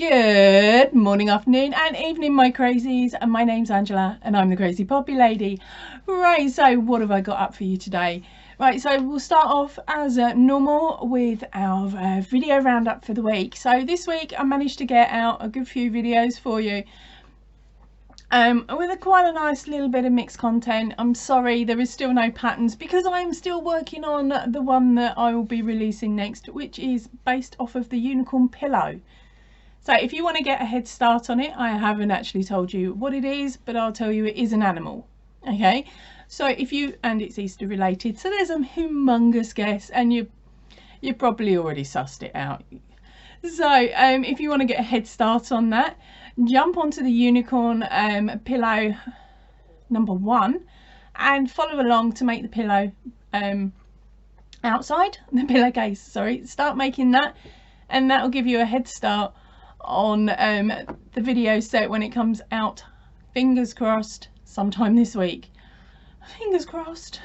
Good morning, afternoon and evening, my crazies, and my name's Angela and I'm the Crazy Poppy Lady. Right, so what have I got up for you today? Right, so we'll start off as normal with our video roundup for the week. So this week I managed to get out a good few videos for you with quite a nice little bit of mixed content. I'm sorry there is still no patterns because I'm still working on the one that I will be releasing next, which is based off of the unicorn pillow. So if you want to get a head start on it, I haven't actually told you what it is, but I'll tell you it is an animal. Okay, so if you, and it's Easter related, so there's a humongous guess and you probably already sussed it out. So if you want to get a head start on that, jump onto the unicorn pillow number 1 and follow along to make the pillow outside, the pillowcase, sorry, start making that, and that will give you a head start on the video set when it comes out, fingers crossed, sometime this week. Fingers crossed.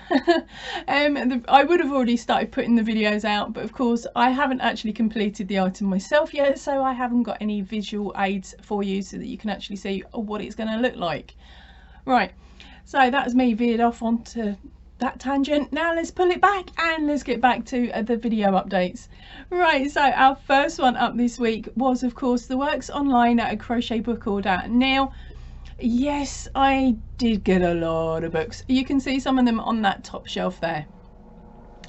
I would have already started putting the videos out, but of course I haven't actually completed the item myself yet, so I haven't got any visual aids for you so that you can actually see what it's going to look like. Right, so that's me veered off onto that tangent. Now let's pull it back and let's get back to the video updates. Right, so our first one up this week was of course the Works Online at a crochet book order. Now yes, I did get a lot of books. You can see some of them on that top shelf there,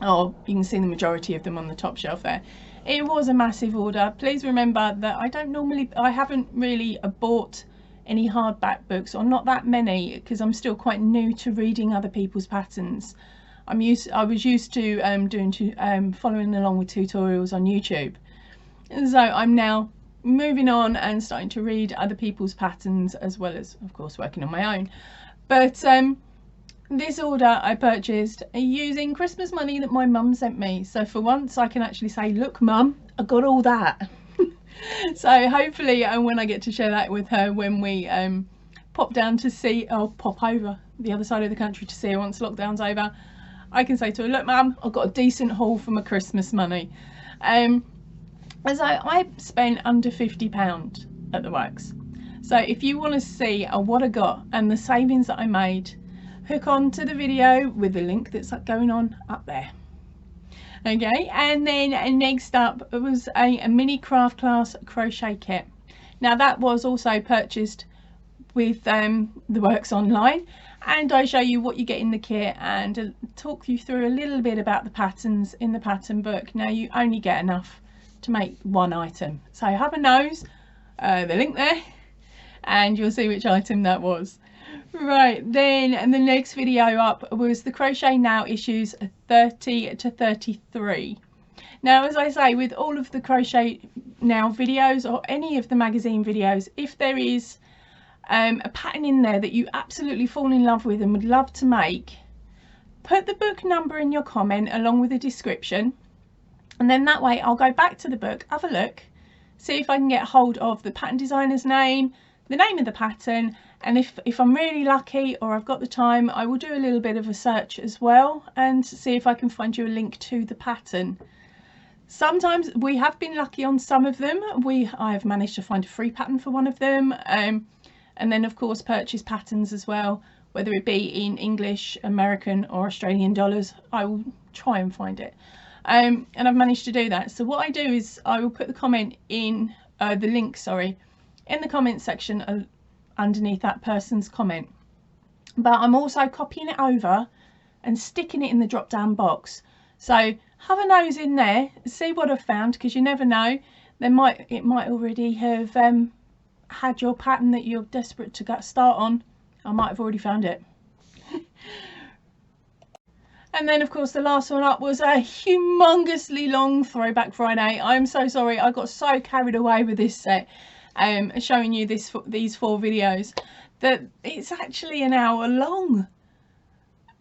or you can see the majority of them on the top shelf there. It was a massive order. Please remember that I haven't really bought any hardback books, or not that many, because I'm still quite new to reading other people's patterns. I was used to following along with tutorials on YouTube, so I'm now moving on and starting to read other people's patterns, as well as of course working on my own. But this order I purchased using Christmas money that my mum sent me, so for once I can actually say, look mum, I got all that. So hopefully when I get to share that with her when we pop down to see, or pop over the other side of the country to see her once lockdown's over, I can say to her, look mum, I've got a decent haul for my Christmas money. So I spent under £50 at the Works. So if you want to see what I got and the savings that I made, hook on to the video with the link that's going on up there. Okay, and then next up was a mini craft class crochet kit. Now that was also purchased with the Works Online, and I show you what you get in the kit and talk you through a little bit about the patterns in the pattern book. Now you only get enough to make one item, so have a nose, the link there, and you'll see which item that was. Right, then, and the next video up was the Crochet Now issues 30 to 33. Now, as I say, with all of the Crochet Now videos or any of the magazine videos, if there is a pattern in there that you absolutely fall in love with and would love to make, put the book number in your comment along with a description, and then that way I'll go back to the book, have a look, see if I can get hold of the pattern designer's name, the name of the pattern, and if I'm really lucky or I've got the time, I will do a little bit of a search as well and see if I can find you a link to the pattern. Sometimes we have been lucky on some of them. I've managed to find a free pattern for one of them, and then of course purchase patterns as well, whether it be in English, American or Australian dollars. I will try and find it, and I've managed to do that. So what I do is I will put the comment in the link, sorry, in the comment section underneath that person's comment, but I'm also copying it over and sticking it in the drop down box. So have a nose in there, see what I've found, because you never know, it might already have had your pattern that you're desperate to get start on. I might have already found it. And then of course the last one up was a humongously long Throwback Friday. I'm so sorry, I got so carried away with this set, showing you these 4 videos, that it's actually an hour long.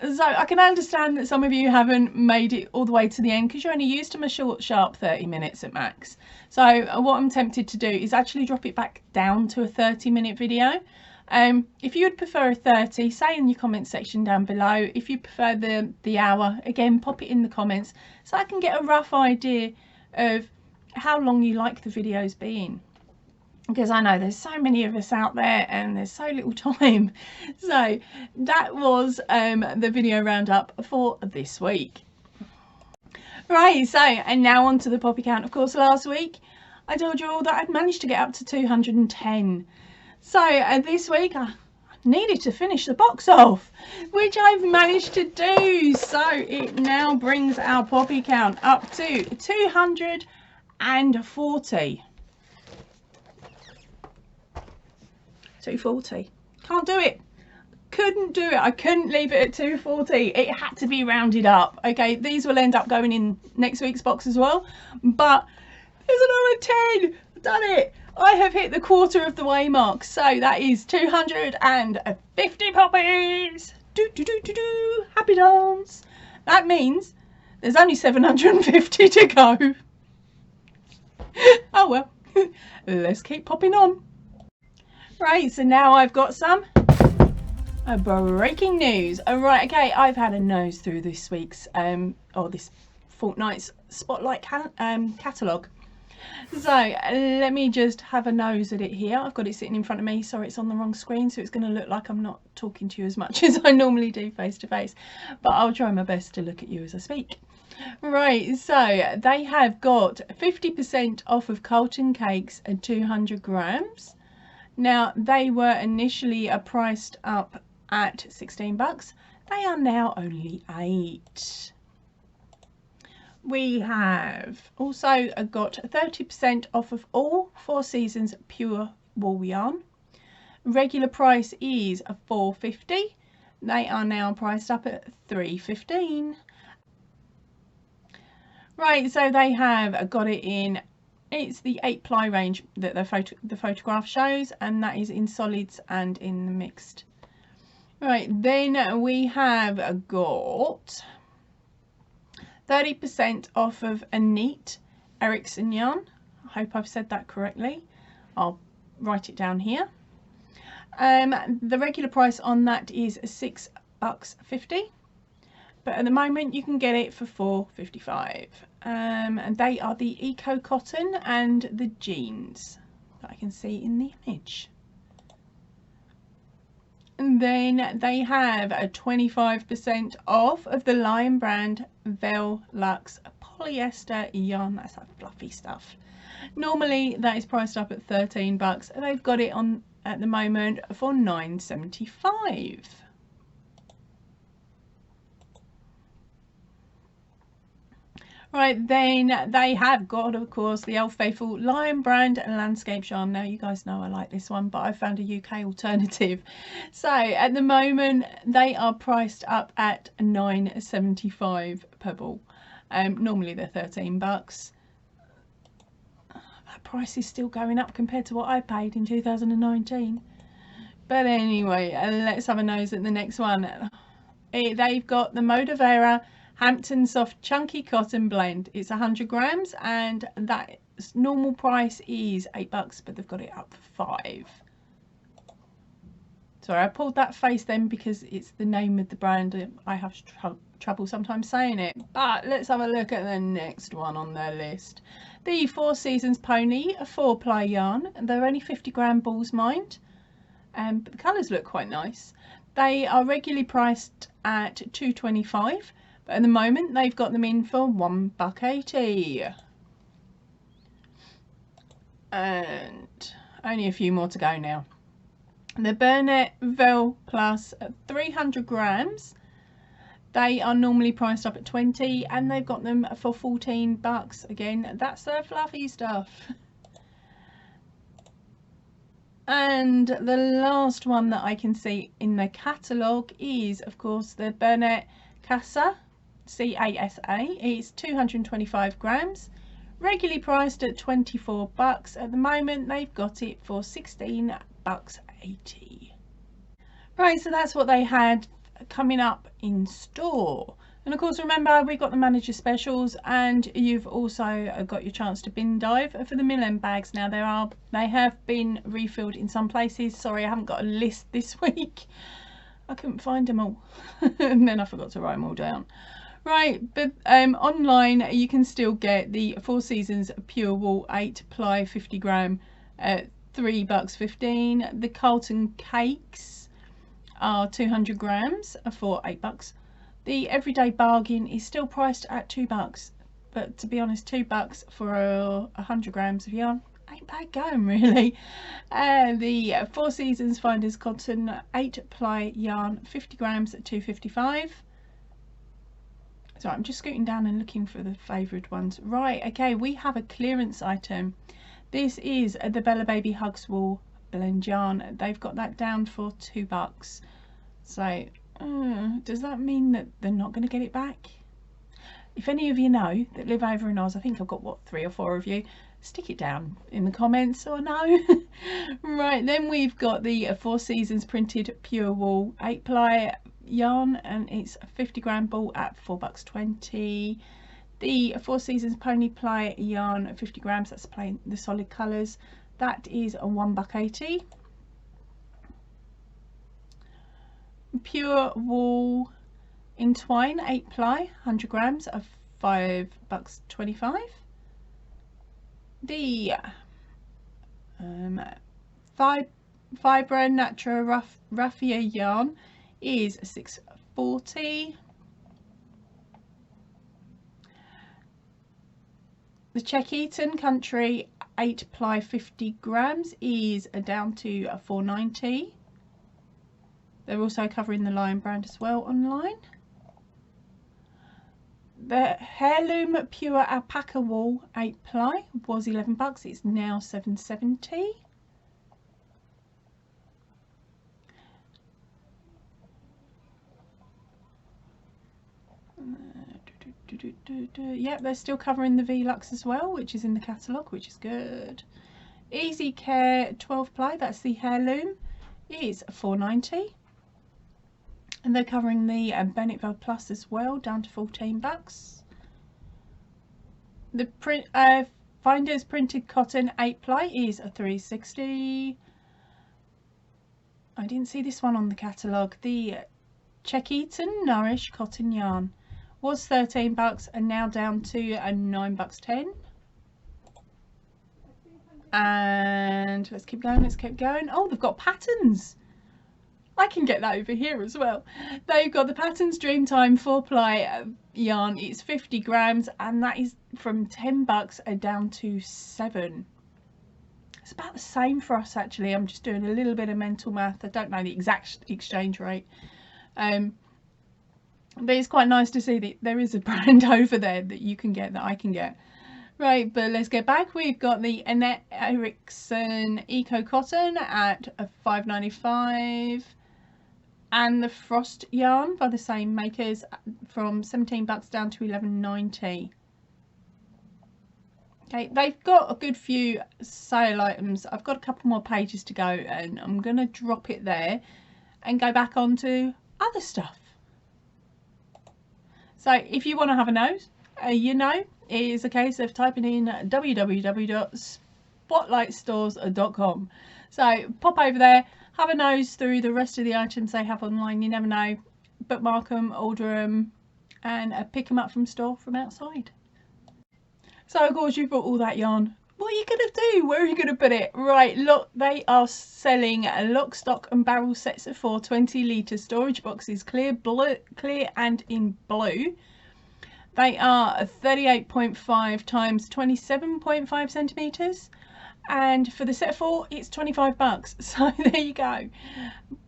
So I can understand that some of you haven't made it all the way to the end because you're only used to my short, sharp 30 minutes at max. So what I'm tempted to do is actually drop it back down to a 30-minute video. If you would prefer a 30, say in your comment section down below. If you prefer the hour, again, pop it in the comments so I can get a rough idea of how long you like the videos being. because I know there's so many of us out there and there's so little time. So that was the video roundup for this week. Right, so and now on to the poppy count. Of course, last week I told you all that I'd managed to get up to 210. So this week I needed to finish the box off, which I've managed to do. So it now brings our poppy count up to 240. 240. Can't do it. Couldn't do it. I couldn't leave it at 240. It had to be rounded up. Okay, these will end up going in next week's box as well, but there's another 10. I've done it. I have hit the quarter of the way mark, so that is 250 poppies. Do do do do do. Happy dance. That means there's only 750 to go. Oh well. Let's keep popping on. Right, so now I've got some breaking news. Right, okay, I've had a nose through this week's or this fortnight's Spotlight catalogue. So let me just have a nose at it here. I've got it sitting in front of me. Sorry, it's on the wrong screen, so it's going to look like I'm not talking to you as much as I normally do face to face, but I'll try my best to look at you as I speak. Right, so they have got 50% off of Carlton cakes and 200 grams. Now they were initially priced up at $16. They are now only $8. We have also got 30% off of all 4 Seasons pure wool yarn. Regular price is $4.50. They are now priced up at $3.15. Right, so they have got it in, it's the 8-ply range that the photograph shows, and that is in solids and in the mixed. Right, then we have got 30% off of a neat Ericsson yarn. I hope I've said that correctly. I'll write it down here. The regular price on that is $6.50, but at the moment you can get it for $4.55. And they are the Eco Cotton and the jeans that I can see in the image. And then they have a 25% off of the Lion brand Velux polyester yarn. That's that fluffy stuff. Normally that is priced up at $13. They've got it on at the moment for $9.75. Right, then they have got, of course, the old faithful Lion brand landscape yarn. Now you guys know I like this one, but I found a UK alternative. So at the moment they are priced up at $9.75 per ball. Normally they're $13. That price is still going up compared to what I paid in 2019. But anyway, let's have a nose at the next one. They've got the Modavera Hampton Soft Chunky Cotton Blend. It's 100 grams and that normal price is $8, but they've got it up for $5. Sorry, I pulled that face then because it's the name of the brand. I have trouble sometimes saying it. But let's have a look at the next one on their list. The 4 Seasons Pony 4-ply yarn. They're only 50-gram balls, mind. But the colours look quite nice. They are regularly priced at $2.25. But at the moment they've got them in for $1.80. And only a few more to go now. The Burnett Vel Plus 300 grams. They are normally priced up at $20 and they've got them for $14. Again, that's their fluffy stuff. And the last one that I can see in the catalogue is, of course, the Burnett Casa. C-A-S-A. It's 225 grams, regularly priced at $24. At the moment they've got it for $16.80. Right, so that's what they had coming up in store. And of course, remember, we've got the manager specials, and you've also got your chance to bin dive for the mill-end bags. Now they have been refilled in some places. Sorry, I haven't got a list this week. I couldn't find them all and then I forgot to write them all down. Right, but online you can still get the 4 Seasons pure wool 8-ply 50 gram $3.15. The Carlton cakes are 200 grams for $8. The everyday bargain is still priced at $2, but to be honest, $2 for 100 grams of yarn ain't bad going, really. The Four Seasons Finders Cotton 8-ply yarn, 50 grams at $2.55. So I'm just scooting down and looking for the favoured ones. Right, okay, we have a clearance item. This is the Bella Baby Hugs Wool blend yarn. They've got that down for $2. So does that mean that they're not going to get it back? If any of you know that live over in Oz, I think I've got what, 3 or 4 of you, stick it down in the comments or no. Right, then we've got the Four Seasons printed pure wool 8-ply yarn, and it's a 50 gram ball at $4.20. The Four Seasons pony ply yarn 50 grams, that's plain the solid colours, that is a $1.80. Pure wool entwine 8-ply 100 grams of $5.25. The Fibra Natura Raffia yarn is $6.40. The Check Eaton Country 8-ply 50 grams is down to $4.90. They're also covering the Lion brand as well online. The Heirloom Pure Alpaca Wool 8-ply was $11. It's now $7.70. Yep, they're still covering the Velux as well, which is in the catalogue, which is good. Easy Care 12-ply, that's the Heirloom, is $4.90. And they're covering the Bennetville Plus as well, down to $14. The Finders Printed Cotton 8-ply is a $3.60. I didn't see this one on the catalogue. The Check Eaton Nourish Cotton yarn was $13 and now down to $9.10. And let's keep going, let's keep going. Oh, they've got patterns. I can get that over here as well. They've got the Patterns Dreamtime 4-ply yarn. It's 50 grams and that is from $10 down to $7. It's about the same for us actually. I'm just doing a little bit of mental math. I don't know the exact exchange rate. But it's quite nice to see that there is a brand over there that you can get, that I can get. Right, but let's get back. We've got the Annette Erickson Eco Cotton at $5.95. And the Frost yarn by the same makers from $17 down to $11.90. Okay, they've got a good few sale items. I've got a couple more pages to go and I'm going to drop it there and go back onto other stuff. So if you want to have a nose, you know, it is a case of typing in www.spotlightstores.com. So pop over there, have a nose through the rest of the items they have online. You never know, bookmark them, order them and pick them up from store from outside. So of course you've got all that yarn. What are you going to do? Where are you going to put it? Right, look, they are selling lock, stock and barrel sets of 4 20-litre storage boxes, clear and in blue. They are 38.5 times 27.5 centimetres. And for the set of 4, it's $25. So there you go.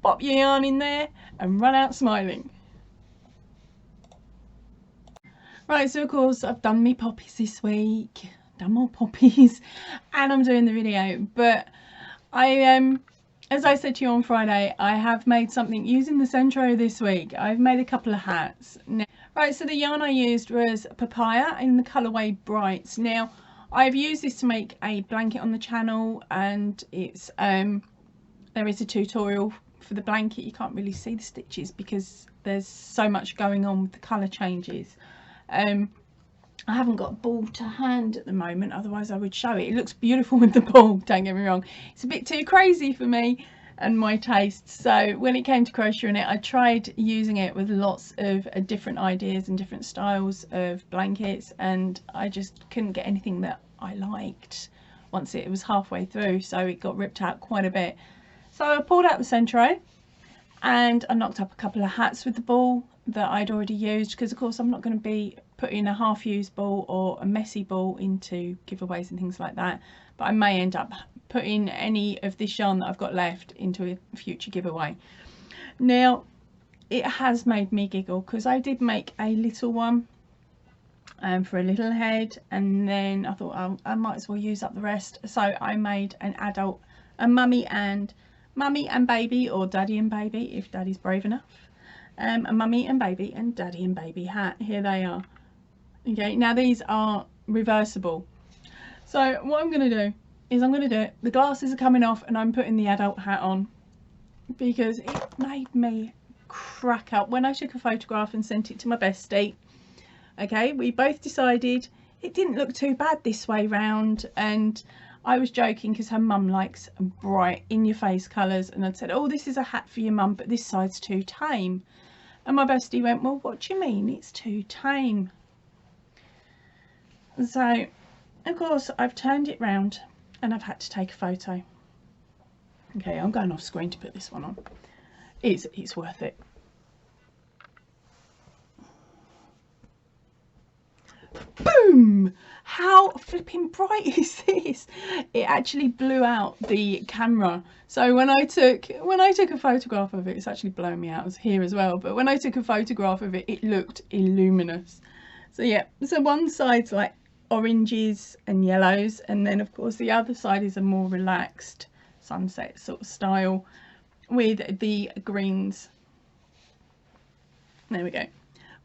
Pop your yarn in there and run out smiling. Right, so of course I've done me poppies this week. Done more poppies. And I'm doing the video. But as I said to you on Friday, I have made something using the Centro this week. I've made a couple of hats. Now, right, so the yarn I used was Papaya in the colourway Brights. Now, I've used this to make a blanket on the channel, and it's there is a tutorial for the blanket. You can't really see the stitches because there's so much going on with the colour changes. I haven't got a ball to hand at the moment, otherwise I would show it. It looks beautiful with the ball, don't get me wrong. It's a bit too crazy for me and my tastes. So when it came to crocheting it, I tried using it with lots of different ideas and different styles of blankets, and I just couldn't get anything that I liked once it was halfway through, so it got ripped out quite a bit. So I pulled out the centre and I knocked up a couple of hats with the ball that I'd already used, because of course I'm not going to be putting a half-used ball or a messy ball into giveaways and things like that, but I may end up putting any of this yarn that I've got left into a future giveaway. Now it has made me giggle, because I did make a little one for a little head, and then I thought I might as well use up the rest, so I made an adult, a mummy and baby, or daddy and baby if daddy's brave enough, a mummy and baby and daddy and baby hat. Here they are. Okay, now these are reversible, so what I'm going to do is I'm going to do it, the glasses are coming off and I'm putting the adult hat on, because it made me crack up when I took a photograph and sent it to my bestie. Okay, we both decided it didn't look too bad this way round, and I was joking because her mum likes bright in your face colours, and I'd said, oh, this is a hat for your mum, but this side's too tame. And my bestie went, well, what do you mean it's too tame? So of course I've turned it round and I've had to take a photo. Okay, I'm going off screen to put this one on. It's worth it. Boom! How flipping bright is this? It actually blew out the camera. So when I took a photograph of it, it's actually blowing me out here as well, but when I took a photograph of it, it looked luminous. So yeah, so one side's like oranges and yellows, and then of course the other side is a more relaxed sunset sort of style with the greens. There we go,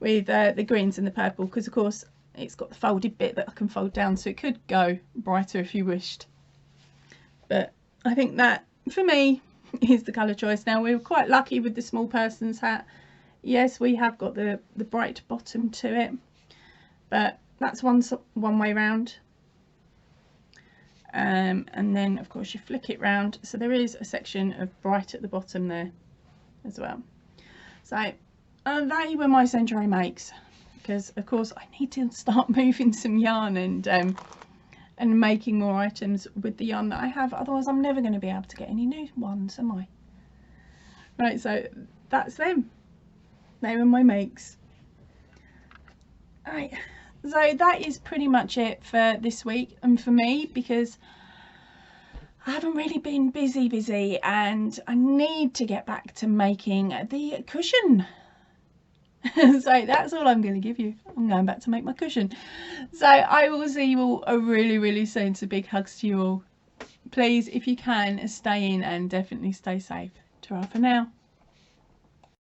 with the greens and the purple, because of course it's got the folded bit that I can fold down, so it could go brighter if you wished. But I think that for me is the colour choice. Now we were quite lucky with the small person's hat. Yes, we have got the bright bottom to it, but that's one way round. And then of course you flick it round, so there is a section of bright at the bottom there as well. So they were my century makes, because of course I need to start moving some yarn and making more items with the yarn that I have, otherwise I'm never going to be able to get any new ones, am I? Right, so that's them. They were my makes. Right, so that is pretty much it for this week and for me, because I haven't really been busy and I need to get back to making the cushion. So that's all I'm going to give you. I'm going back to make my cushion. So I will see you all really soon. So big hugs to you all. Please, if you can, stay in and definitely stay safe. Ta-ra for now.